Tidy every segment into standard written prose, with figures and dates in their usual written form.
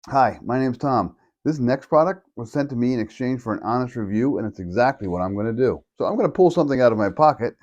Hi, my name's Tom. This next product was sent to me in exchange for an honest review, and it's exactly what I'm going to do. So I'm going to pull something out of my pocket.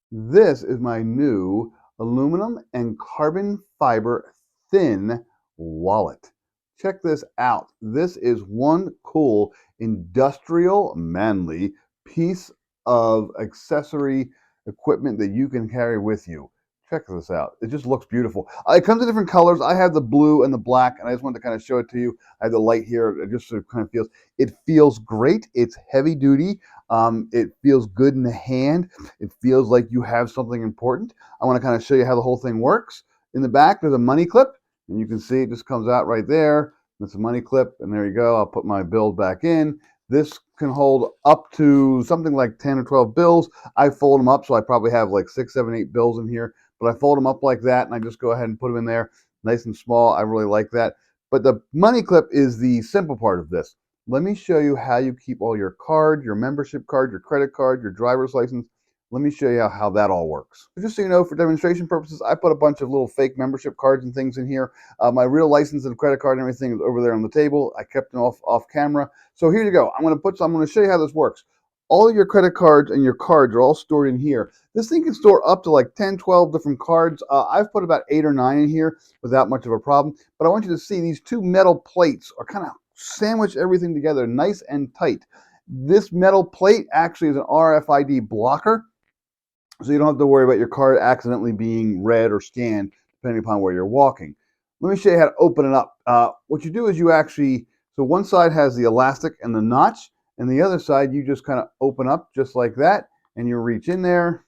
This is my new aluminum and carbon fiber thin wallet. Check this out. This is one cool industrial manly piece of accessory equipment that you can carry with you. Check this out. It just looks beautiful. It comes in different colors. I have the blue and the black, and I just wanted to kind of show it to you. I have the light here. It just sort of kind of feels. It feels great. It's heavy duty. It feels good in the hand. It feels like you have something important. I want to kind of show you how the whole thing works. In the back, there's a money clip, and you can see it just comes out right there. That's a money clip, and there you go. I'll put my bills back in. This can hold up to something like 10 or 12 bills. I fold them up, so I probably have like 6, 7, 8 bills in here. But I fold them up like that, and I just go ahead and put them in there, nice and small. I really like that. But the money clip is the simple part of this. Let me show you how you keep all your cards, your membership card, your credit card, your driver's license. Let me show you how that all works. Just so you know, for demonstration purposes, I put a bunch of little fake membership cards and things in here. My real license and credit card and everything is over there on the table. I kept them off camera. So here you go. I'm going to show you how this works. All of your credit cards and your cards are all stored in here. This thing can store up to like 10, 12 different cards. I've put about 8 or 9 in here without much of a problem. But I want you to see these two metal plates are kind of sandwich everything together nice and tight. This metal plate actually is an RFID blocker, so you don't have to worry about your card accidentally being read or scanned depending upon where you're walking. Let me show you how to open it up. What you do is so one side has the elastic and the notch, and the other side you just kind of open up just like that, and you reach in there,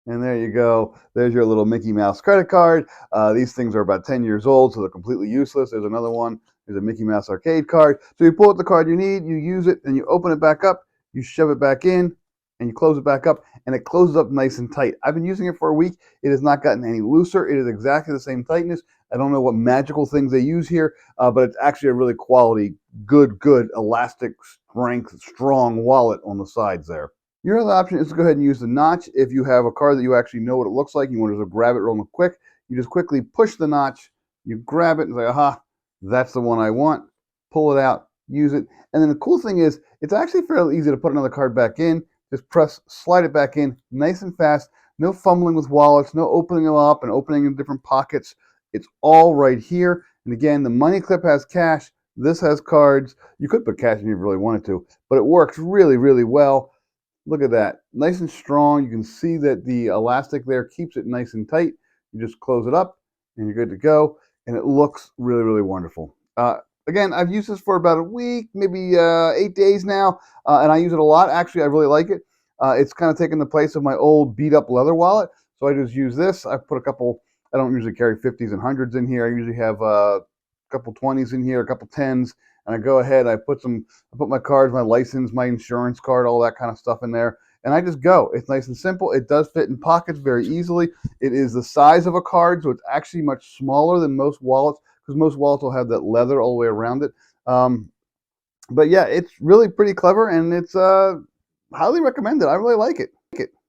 and there you go. There's your little Mickey Mouse credit card. These things are about 10 years old, so they're completely useless. There's another one. There's a Mickey Mouse arcade card. So you pull out the card you need, you use it, and you open it back up. You shove it back in, and you close it back up, and it closes up nice and tight. I've been using it for a week. It has not gotten any looser. It is exactly the same tightness. I don't know what magical things they use here, but it's actually a really quality, good, elastic strength, strong wallet on the sides there. Your other option is to go ahead and use the notch. If you have a card that you actually know what it looks like, you want to just grab it real quick, you just quickly push the notch, you grab it and say, aha, that's the one I want. Pull it out, use it. And then the cool thing is, it's actually fairly easy to put another card back in. Just press, slide it back in, nice and fast. No fumbling with wallets, no opening them up and opening in different pockets. It's all right here. And again, the money clip has cash. This has cards. You could put cash in if you really wanted to, but it works really, really well. Look at that, nice and strong. You can see that the elastic there keeps it nice and tight. You just close it up and you're good to go. And it looks really, really wonderful. Again, I've used this for about a week, maybe 8 days now, and I use it a lot. Actually, I really like it. It's kind of taken the place of my old beat up leather wallet. So I just use this. I put a couple, I don't usually carry 50s and 100s in here. I usually have a couple 20s in here, a couple 10s, and I go ahead, I put my cards, my license, my insurance card, all that kind of stuff in there, and I just go. It's nice and simple. It does fit in pockets very easily. It is the size of a card, so it's actually much smaller than most wallets, because most wallets will have that leather all the way around it. But yeah, it's really pretty clever, and it's highly recommended. I really like it.